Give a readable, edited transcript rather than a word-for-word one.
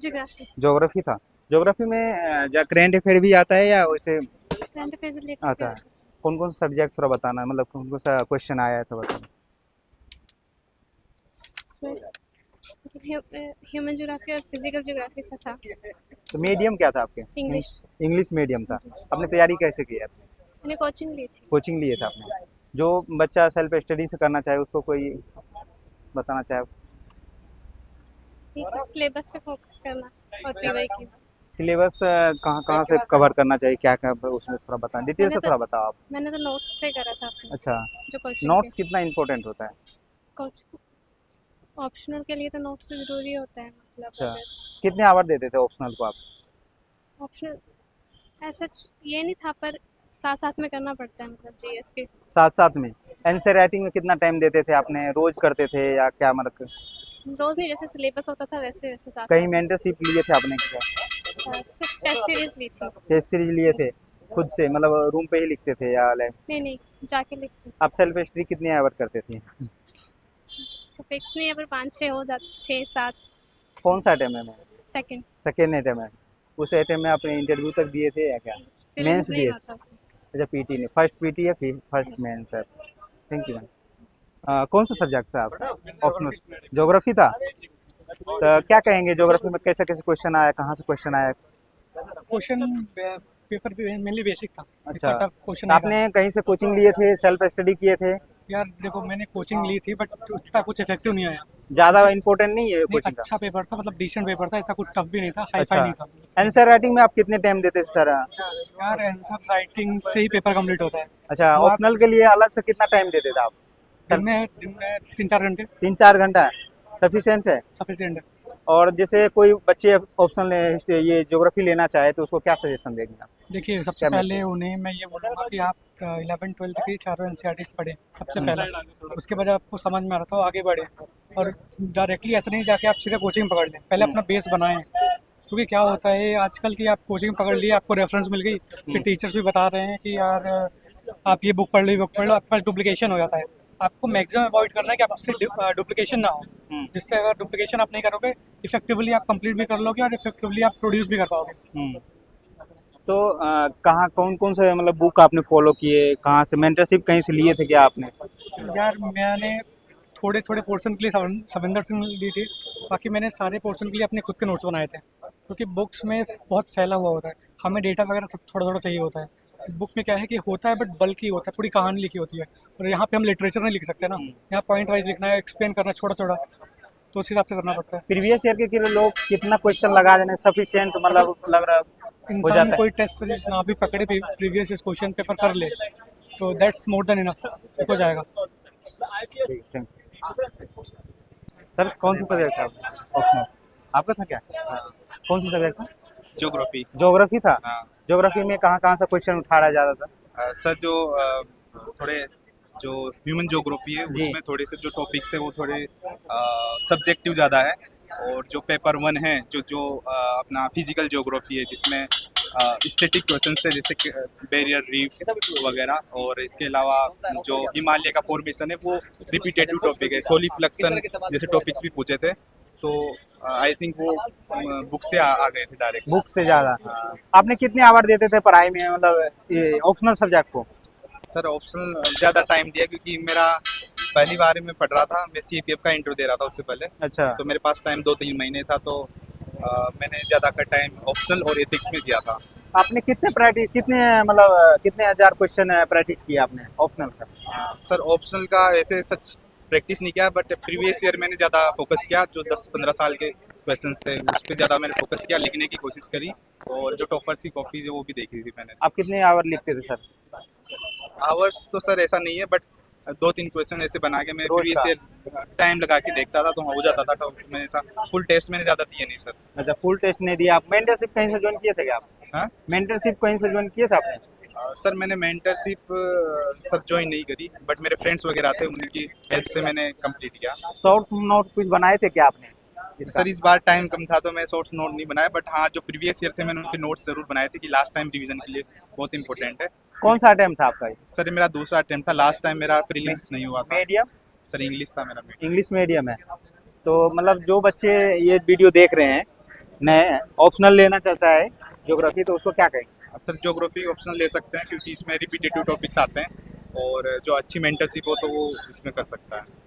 Geography. Geography था। Geography में current affair भी आता है या वैसे करंट अफेयर्स रिलेटेड भी आता है? आता कौन कौन सा सब्जेक्ट थोड़ा बताना है, मतलब कौन कौन सा क्वेश्चन आया है तो बताना। है इसमें। ह्यूमन ज्योग्राफी और फिजिकल ज्योग्राफी से था। तो मीडियम क्या था आपके? इंग्लिश। इंग्लिश मीडियम था। जी। आपने तैयारी कैसे की है? मैंने कोचिंग ली थी। कोचिंग लिए था आपने? जो बच्चा सेल्फ स्टडी से करना चाहे उसको कोई बताना चाहे? ठीक है, सिलेबस पे फोकस करना और पीवाई की। सिलेबस कहाँ कहाँ से कवर करना चाहिए, क्या क्या उसमें थोड़ा बताएं, डिटेल मैंने से तो थोड़ा बताओ आप। मैंने तो नोट्स से करा था अपने, अच्छा, जो कोचिंग के। नोट्स कितना इम्पोर्टेंट होता है? कोचिंग ऑप्शनल के लिए तो नोट्स ज़रूरी होता है, मतलब अच्छा, अगर कितने आवर देते थे ऑप्शनल को आप? ऑप्शनल ऐसा ये नहीं था, पर साथ साथ में करना पड़ता है, मतलब जीएस के। साथ साथ में आंसर राइटिंग में कितना टाइम देते थे आपने, रोज करते थे या क्या, मतलब रोज़ नहीं, जैसे सिलेबस होता था वैसे वैसे साथ कहीं साथ। मेंटरशिप लिए थे आपने क्या? सिर्फ टेस्ट सीरीज ली थी। टेस्ट सीरीज लिए थे खुद से, मतलब रूम पे ही लिखते थे या अलग? नहीं नहीं, जाके लिखती थी। आप सेल्फ स्टडी कितने आवर करते थे? तो फिक्स नहीं है, पर 5-6 हो जाते, 6-7। कौन सा अटेम्प्ट में? सेकंड। सेकेंड अटेम्प्ट में? उस अटेम्प्ट में आपने इंटरव्यू तक दिए थे या क्या? मेंस प्रीलिम्स नहीं दिए हुआ थे? था उसमें। अच्छा, पीटी ने फर्स्ट पीटी या फर्स्ट मेंस है? Thank you ma'am. कौन सा सब्जेक्ट था आपका ऑप्शनल? ज्योग्राफी था। तो क्या कहेंगे, ज्योग्राफी में कैसे कैसे क्वेश्चन आया, कहाँ से क्वेश्चन आया? क्वेश्चन पेपर भी मेनली बेसिक था। अच्छा, इतना टफ क्वेश्चन तो नहीं था। आपने कहीं से कोचिंग लिए थे, सेल्फ स्टडी किए थे? यार देखो, मैंने कोचिंग ली थी बट उतना कुछ इफेक्टिव नहीं आया। ज़्यादा इम्पोर्टेंट नहीं है नहीं, कोचिंग का? अच्छा पेपर था, मतलब डिसेंट पेपर था, ऐसा कुछ टफ भी नहीं था, हाई फाई अच्छा, नहीं था। आंसर राइटिंग में आप कितने टाइम देते थे सर? यार आंसर राइटिंग से ही पेपर कंप्लीट होता है। अच्छा, अब आप ऑप्शनल के लिए अलग से कितना टाइम देते थे आप? दिन में 3-4 घंटे 3-4 घंटा सफिशियंट है? सफिशियंट है। और जैसे कोई बच्चे ऑप्शनल ये ज्योग्राफी लेना चाहे तो उसको क्या सजेशन देंगे आप? देखिए, सबसे क्या पहले मैसेज? उन्हें मैं ये बोलूँगा कि आप 11-12 की चारों एनसीईआरटीज पढ़ें सबसे पहले। उसके बाद आपको समझ में आ रहा तो आगे बढ़े, और डायरेक्टली ऐसा नहीं जाके आप सीधे कोचिंग पकड़ लें, पहले अपना बेस बनाएं। क्योंकि क्या होता है आजकल की, आप कोचिंग पकड़ लिए, आपको रेफरेंस मिल गई, फिर टीचर्स भी बता रहे हैं कि यार आप ये बुक पढ़ लो, ये बुक पढ़ लो, आपके पास डुप्लीकेशन हो जाता है। आपको मैक्सिमम अवॉइड करना है कि आपसे डुप्लीकेशन ना हो, जिससे अगर डुप्लीकेशन आप नहीं करोगे, इफेक्टिवली आप कंप्लीट भी कर लोगे और इफेक्टिवली आप प्रोड्यूस भी कर पाओगे। हम्म। तो कहाँ कौन कौन से मतलब बुक आपने फॉलो किए, कहाँ से मेंटरशिप कहीं से लिए थे क्या आपने? यार मैंने थोड़े थोड़े पोर्शन के लिए सविंदर सिंह ली थी, बाकी मैंने सारे पोर्शन के लिए अपने खुद के नोट्स बनाए थे। क्योंकि बुक्स में बहुत फैला हुआ होता है, हमें डेटा वगैरह सब थोड़ा थोड़ा चाहिए होता है। बुक में क्या है कि होता है बट बल्कि होता है, थोड़ी कहानी लिखी होती है, और यहाँ पे हम लिटरेचर नहीं लिख सकते ना, यहाँ पॉइंट वाइज लिखना है, एक्सप्लेन करना है छोटा छोटा, तो उस हिसाब से करना पड़ता है। प्रीवियस ईयर के लोग कितना क्वेश्चन लगा देने सफिशिएंट, मतलब लग रहा हो इंसान जाता कोई टेस्ट सीरीज ना भी पकड़े, प्रीवियस क्वेश्चन पेपर कर ले, तो दैट्स मोर देन इनफ, हो जाएगा। है? Thank you sir. कौन सा सब्जेक्ट था ऑप्शनल आपका था क्या? कौन सा सब्जेक्ट था? ज्योग्राफी। ज्योग्राफी था। हाँ। ज्योग्राफी में कहाँ कहाँ से क्वेश्चन उठाया जाता था? सर जो थोड़े जो ह्यूमन ज्योग्राफी है जी। उसमें थोड़े से जो टॉपिक्स है वो थोड़े सब्जेक्टिव ज़्यादा है। और जो पेपर 1 है जो जो अपना फिजिकल ज्योग्राफी है जिसमें स्टैटिक क्वेश्चंस थे, जैसे बैरियर रीफ वगैरह, और इसके अलावा जो हिमालय का फॉर्मेशन है वो रिपीटेटिव टॉपिक है, सोलिफ्लक्शन जैसे टॉपिक्स भी पूछे थे। तो आई थिंक वो बुक से आ गए थे डायरेक्ट। बुक से ज़्यादा? आपने कितने आवर देते थे पढ़ाई में, मतलब ये ऑप्शनल सब्जेक्ट को? सर ऑप्शनल ज़्यादा टाइम दिया क्योंकि मेरा पहली बार में पढ़ रहा था, मैं सीपीएफ का इंटरव्यू दे रहा था उससे पहले। अच्छा, तो मेरे पास टाइम 2-3 महीने था, तो मैंने ज़्यादा का टाइम ऑप्शनल और एथिक्स में दिया था। आपने कितने मतलब कितने हजार क्वेश्चन प्रैक्टिस किया आपने ऑप्शनल का? सर ऑप्शनल का ऐसे सच प्रैक्टिस नहीं किया, बट प्रीवियस ईयर मैंने ज़्यादा फोकस किया, जो 10-15 साल के क्वेश्चंस थे उस पर ज़्यादा मैंने फोकस किया, लिखने की कोशिश करी, और जो टॉपर्स की कॉपीज है वो भी देखी थी मैंने। आप कितने आवर लिखते थे सर? आवर्स तो सर ऐसा नहीं है, बट 2-3 क्वेश्चन ऐसे बना के मैं रोज प्रीवियस का? ईयर टाइम लगा के देखता था तो हो जाता था। तो मैं ऐसा फुल टेस्ट मैंने ज़्यादा दिए नहीं सर। अच्छा, फुल टेस्ट नहीं दिया। आप मेंटरशिप कहीं से ज्वाइन किए थे क्या आप? हाँ मेंटरशिप कहीं से ज्वाइन किए थे आपने? सर मैंने मेंटरशिप सर ज्वाइन नहीं करी, बट मेरे फ्रेंड्स वगैरह थे, उनकी हेल्प से मैंने कंप्लीट किया। शॉर्ट नोट कुछ बनाए थे क्या आपने इसका? सर इस बार टाइम कम था तो मैं शॉर्ट नोट नहीं बनाया, बट हाँ जो प्रीवियस ईयर थे मैंने उनके नोट्स जरूर बनाए थे कि लास्ट टाइम रिवीजन के लिए बहुत इंपॉर्टेंट है। कौन सा अटेम्प्ट था आपका? सर ये मेरा दूसरा अटेम्प्ट था, लास्ट टाइम मेरा प्रीलिम्स नहीं हुआ था। मीडियम? सर इंग्लिश था मेरा मीडियम। इंग्लिश मीडियम है। तो मतलब जो बच्चे ये वीडियो देख रहे हैं, नए ऑप्शनल लेना चाहता है ज्योग्राफी, तो उसको क्या कहेंगे? सर ज्योग्राफी ऑप्शनल ले सकते हैं क्योंकि इसमें रिपीटेटिव टॉपिक्स आते हैं, और जो अच्छी मेंटरशिप हो तो वो इसमें कर सकता है।